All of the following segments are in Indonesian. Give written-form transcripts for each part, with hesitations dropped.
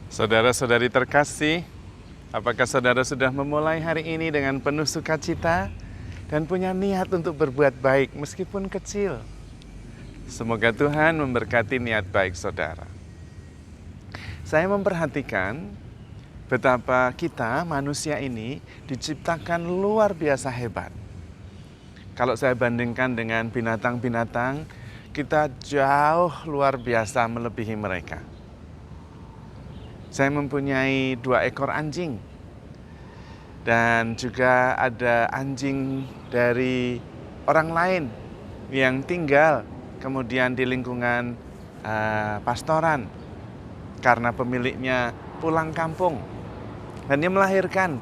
Saudara-saudari terkasih, apakah saudara sudah memulai hari ini dengan penuh sukacita dan punya niat untuk berbuat baik meskipun kecil? Semoga Tuhan memberkati niat baik saudara. Saya memperhatikan betapa kita manusia ini diciptakan luar biasa hebat. Kalau saya bandingkan dengan binatang-binatang, kita jauh luar biasa melebihi mereka. Saya mempunyai 2 ekor anjing. Dan juga ada anjing dari orang lain yang tinggal kemudian di lingkungan pastoran. Karena pemiliknya pulang kampung. Dan dia melahirkan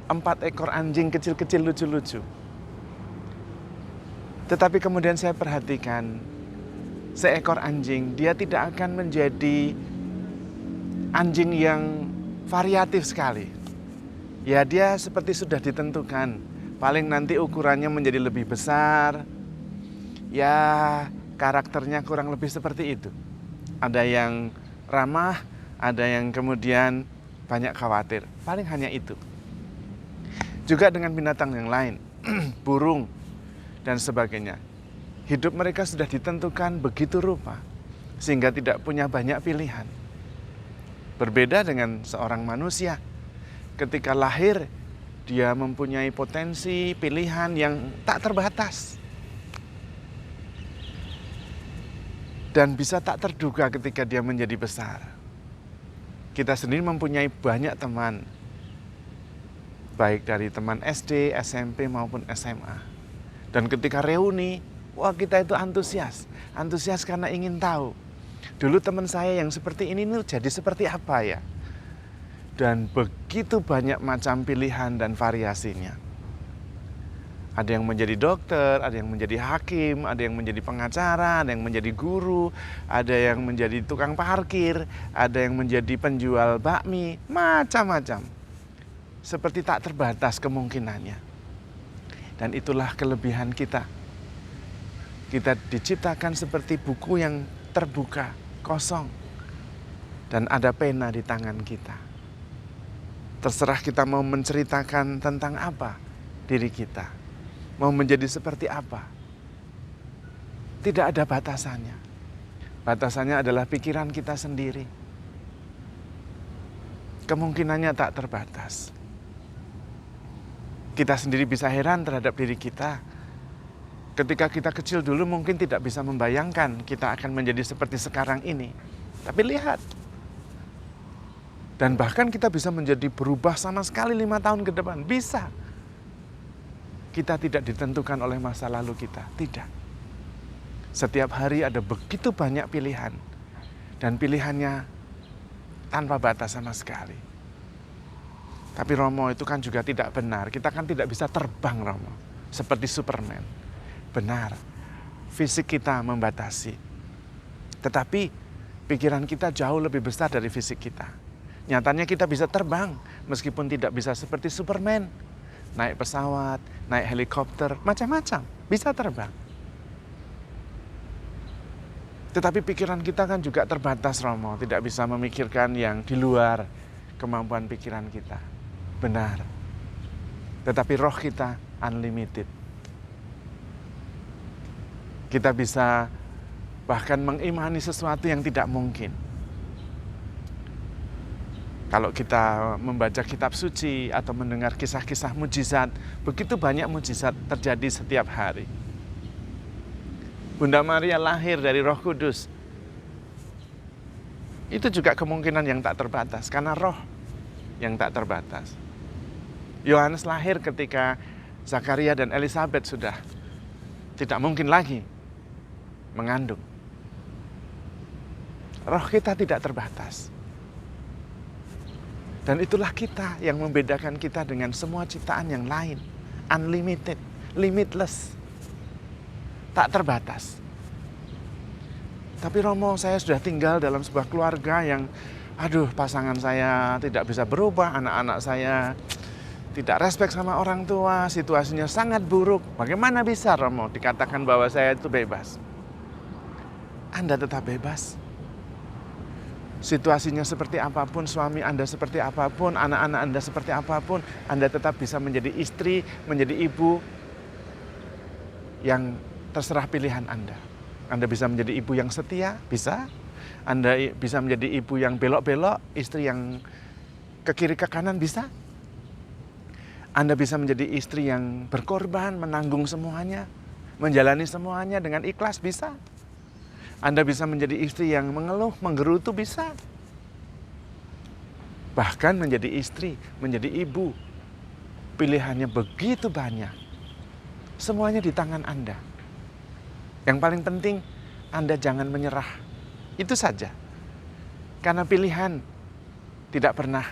4 ekor anjing kecil-kecil lucu-lucu. Tetapi kemudian saya perhatikan, seekor anjing dia tidak akan menjadi anjing yang variatif sekali. Ya dia seperti sudah ditentukan, paling nanti ukurannya menjadi lebih besar. Ya karakternya kurang lebih seperti itu. Ada yang ramah, ada yang kemudian banyak khawatir. Paling hanya itu. Juga dengan binatang yang lain, burung dan sebagainya. Hidup mereka sudah ditentukan begitu rupa, sehingga tidak punya banyak pilihan. Berbeda dengan seorang manusia, ketika lahir, dia mempunyai potensi pilihan yang tak terbatas. Dan bisa tak terduga ketika dia menjadi besar. Kita sendiri mempunyai banyak teman, baik dari teman SD, SMP maupun SMA. Dan ketika reuni, wah kita itu antusias. Antusias karena ingin tahu. Dulu teman saya yang seperti ini jadi seperti apa ya? Dan begitu banyak macam pilihan dan variasinya. Ada yang menjadi dokter, ada yang menjadi hakim, ada yang menjadi pengacara, ada yang menjadi guru, ada yang menjadi tukang parkir, ada yang menjadi penjual bakmi, macam-macam. Seperti tak terbatas kemungkinannya. Dan itulah kelebihan kita. Kita diciptakan seperti buku yang terbuka, kosong. Dan ada pena di tangan kita. Terserah kita mau menceritakan tentang apa diri kita. Mau menjadi seperti apa. Tidak ada batasannya. Batasannya adalah pikiran kita sendiri. Kemungkinannya tak terbatas. Kita sendiri bisa heran terhadap diri kita. Ketika kita kecil dulu mungkin tidak bisa membayangkan kita akan menjadi seperti sekarang ini. Tapi lihat. Dan bahkan kita bisa menjadi berubah sama sekali 5 tahun ke depan. Bisa. Kita tidak ditentukan oleh masa lalu kita. Tidak. Setiap hari ada begitu banyak pilihan. Dan pilihannya tanpa batas sama sekali. Tapi Romo itu kan juga tidak benar. Kita kan tidak bisa terbang Romo. Seperti Superman. Benar. Fisik kita membatasi. Tetapi pikiran kita jauh lebih besar dari fisik kita. Nyatanya kita bisa terbang. Meskipun tidak bisa seperti Superman. Naik pesawat, naik helikopter, macam-macam. Bisa terbang. Tetapi pikiran kita kan juga terbatas Romo. Tidak bisa memikirkan yang di luar kemampuan pikiran kita. Benar. Tetapi roh kita unlimited. Kita bisa bahkan mengimani sesuatu yang tidak mungkin. Kalau kita membaca kitab suci atau mendengar kisah-kisah mujizat, begitu banyak mujizat terjadi setiap hari. Bunda Maria lahir dari Roh Kudus. Itu juga kemungkinan yang tak terbatas, karena roh yang tak terbatas. Yohanes lahir ketika Zakaria dan Elizabeth sudah tidak mungkin lagi mengandung. Roh kita tidak terbatas. Dan itulah kita yang membedakan kita dengan semua ciptaan yang lain. Unlimited, limitless, tak terbatas. Tapi Romo, saya sudah tinggal dalam sebuah keluarga yang, pasangan saya tidak bisa berubah, anak-anak saya tidak respect sama orang tua, situasinya sangat buruk. Bagaimana bisa Romo dikatakan bahwa saya itu bebas? Anda tetap bebas. Situasinya seperti apapun, suami Anda seperti apapun, anak-anak Anda seperti apapun, Anda tetap bisa menjadi istri, menjadi ibu yang terserah pilihan Anda. Anda bisa menjadi ibu yang setia, bisa. Anda bisa menjadi ibu yang belok-belok, istri yang ke kiri ke kanan, bisa. Anda bisa menjadi istri yang berkorban, menanggung semuanya, menjalani semuanya dengan ikhlas, bisa. Anda bisa menjadi istri yang mengeluh, menggerutu, bisa. Bahkan menjadi istri, menjadi ibu, pilihannya begitu banyak. Semuanya di tangan Anda. Yang paling penting, Anda jangan menyerah. Itu saja. Karena pilihan tidak pernah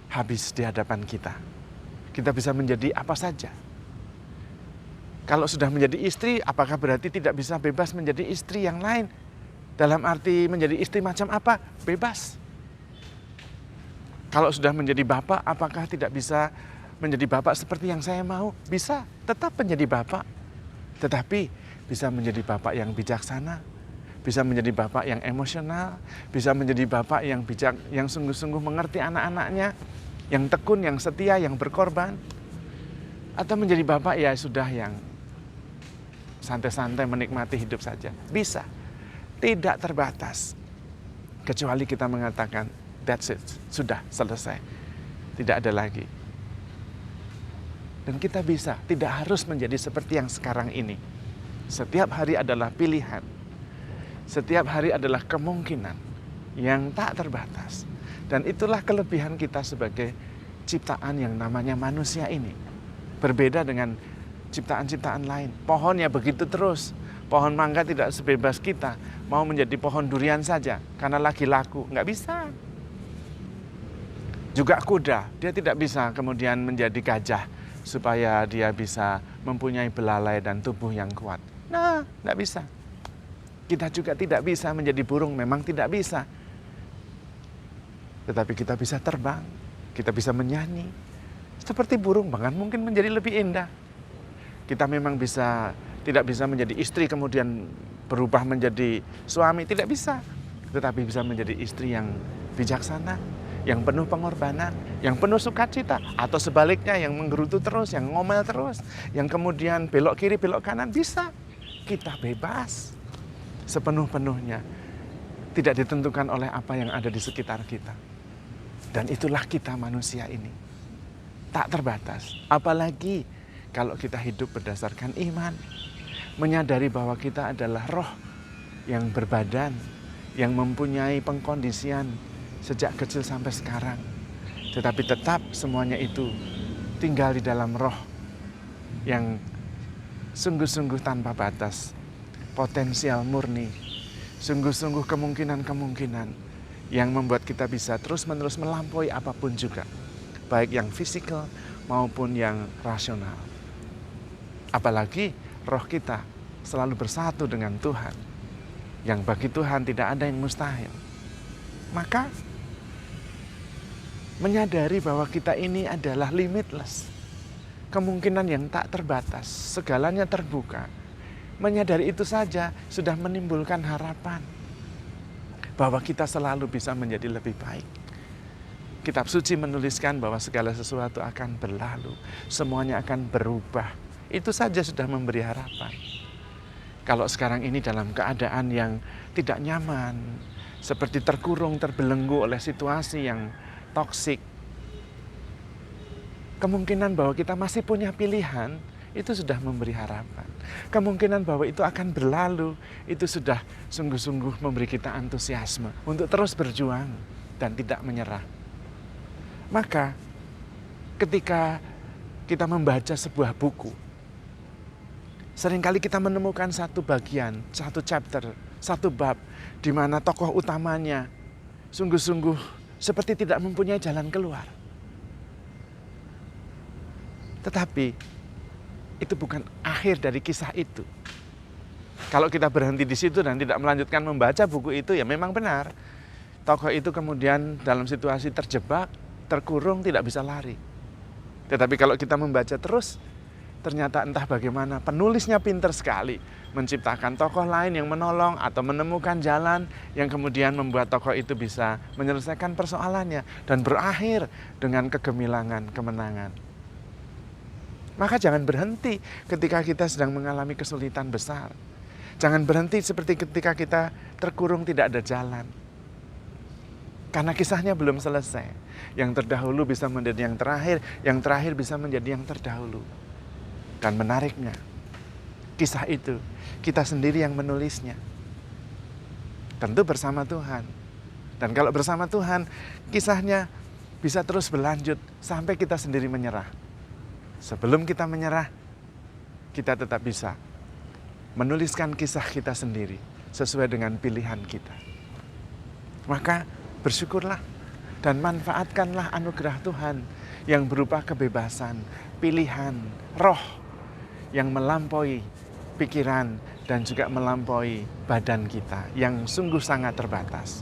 habis di hadapan kita. Kita bisa menjadi apa saja. Kalau sudah menjadi istri, apakah berarti tidak bisa bebas menjadi istri yang lain? Dalam arti menjadi istri macam apa? Bebas. Kalau sudah menjadi bapak, apakah tidak bisa menjadi bapak seperti yang saya mau? Bisa, tetap menjadi bapak. Tetapi bisa menjadi bapak yang bijaksana, bisa menjadi bapak yang emosional, bisa menjadi bapak yang bijak, yang sungguh-sungguh mengerti anak-anaknya, yang tekun, yang setia, yang berkorban. Atau menjadi bapak ya sudah yang santai-santai menikmati hidup saja. Bisa. Tidak terbatas. Kecuali kita mengatakan, that's it. Sudah, selesai. Tidak ada lagi. Dan kita bisa. Tidak harus menjadi seperti yang sekarang ini. Setiap hari adalah pilihan. Setiap hari adalah kemungkinan yang tak terbatas. Dan itulah kelebihan kita sebagai ciptaan yang namanya manusia ini. Berbeda dengan ciptaan-ciptaan lain. Pohonnya begitu terus. Pohon mangga tidak sebebas kita. Mau menjadi pohon durian saja. Karena lagi laku. Nggak bisa. Juga kuda. Dia tidak bisa kemudian menjadi gajah. Supaya dia bisa mempunyai belalai dan tubuh yang kuat. Nah, nggak bisa. Kita juga tidak bisa menjadi burung. Memang tidak bisa. Tetapi kita bisa terbang. Kita bisa menyanyi. Seperti burung, bahkan mungkin menjadi lebih indah. Kita memang tidak bisa menjadi istri kemudian berubah menjadi suami, tidak bisa. Tetapi bisa menjadi istri yang bijaksana, yang penuh pengorbanan, yang penuh sukacita. Atau sebaliknya yang menggerutu terus, yang ngomel terus, yang kemudian belok kiri, belok kanan, bisa. Kita bebas sepenuh-penuhnya. Tidak ditentukan oleh apa yang ada di sekitar kita. Dan itulah kita manusia ini. Tak terbatas. Apalagi kalau kita hidup berdasarkan iman, menyadari bahwa kita adalah roh yang berbadan, yang mempunyai pengkondisian sejak kecil sampai sekarang. Tetapi tetap semuanya itu tinggal di dalam roh yang sungguh-sungguh tanpa batas, potensial murni, sungguh-sungguh kemungkinan-kemungkinan yang membuat kita bisa terus-menerus melampaui apapun juga, baik yang fisikal maupun yang rasional. Apalagi roh kita selalu bersatu dengan Tuhan, yang bagi Tuhan tidak ada yang mustahil. Maka menyadari bahwa kita ini adalah limitless, kemungkinan yang tak terbatas, segalanya terbuka. Menyadari itu saja sudah menimbulkan harapan bahwa kita selalu bisa menjadi lebih baik. Kitab suci menuliskan bahwa segala sesuatu akan berlalu, semuanya akan berubah. Itu saja sudah memberi harapan. Kalau sekarang ini dalam keadaan yang tidak nyaman, seperti terkurung, terbelenggu oleh situasi yang toksik, kemungkinan bahwa kita masih punya pilihan, itu sudah memberi harapan. Kemungkinan bahwa itu akan berlalu, itu sudah sungguh-sungguh memberi kita antusiasme untuk terus berjuang dan tidak menyerah. Maka ketika kita membaca sebuah buku, seringkali kita menemukan satu bagian, satu chapter, satu bab, di mana tokoh utamanya sungguh-sungguh seperti tidak mempunyai jalan keluar. Tetapi itu bukan akhir dari kisah itu. Kalau kita berhenti di situ dan tidak melanjutkan membaca buku itu, ya memang benar. Tokoh itu kemudian dalam situasi terjebak, terkurung, tidak bisa lari. Tetapi kalau kita membaca terus, ternyata entah bagaimana penulisnya pintar sekali menciptakan tokoh lain yang menolong atau menemukan jalan yang kemudian membuat tokoh itu bisa menyelesaikan persoalannya dan berakhir dengan kegemilangan kemenangan. Maka jangan berhenti ketika kita sedang mengalami kesulitan besar. Jangan berhenti seperti ketika kita terkurung tidak ada jalan. Karena kisahnya belum selesai. Yang terdahulu bisa menjadi yang terakhir bisa menjadi yang terdahulu. Dan menariknya, kisah itu kita sendiri yang menulisnya. Tentu bersama Tuhan. Dan kalau bersama Tuhan, kisahnya bisa terus berlanjut sampai kita sendiri menyerah. Sebelum kita menyerah, kita tetap bisa menuliskan kisah kita sendiri sesuai dengan pilihan kita. Maka bersyukurlah dan manfaatkanlah anugerah Tuhan yang berupa kebebasan, pilihan, roh yang melampaui pikiran dan juga melampaui badan kita yang sungguh sangat terbatas.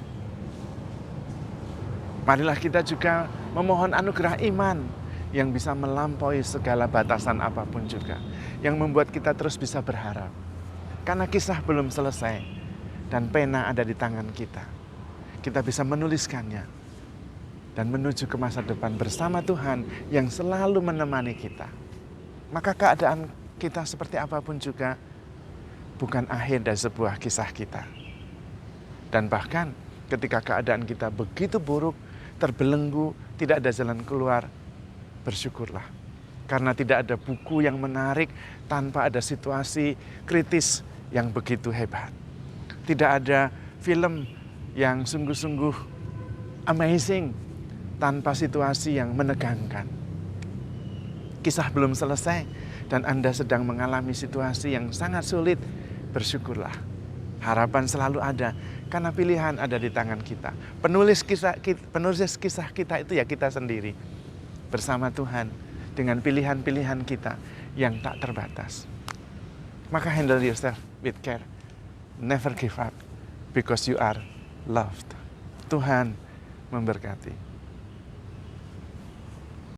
Marilah kita juga memohon anugerah iman yang bisa melampaui segala batasan apapun juga, yang membuat kita terus bisa berharap. Karena kisah belum selesai dan pena ada di tangan kita. Kita bisa menuliskannya dan menuju ke masa depan bersama Tuhan yang selalu menemani kita. Maka keadaan kita seperti apapun juga bukan akhir dari sebuah kisah kita. Dan bahkan ketika keadaan kita begitu buruk, terbelenggu, tidak ada jalan keluar, bersyukurlah. Karena tidak ada buku yang menarik tanpa ada situasi kritis yang begitu hebat. Tidak ada film yang sungguh-sungguh amazing tanpa situasi yang menegangkan. Kisah belum selesai dan Anda sedang mengalami situasi yang sangat sulit, bersyukurlah. Harapan selalu ada karena pilihan ada di tangan kita. Penulis kisah kita itu ya kita sendiri. Bersama Tuhan dengan pilihan-pilihan kita yang tak terbatas. Maka handle yourself with care. Never give up because you are loved. Tuhan memberkati.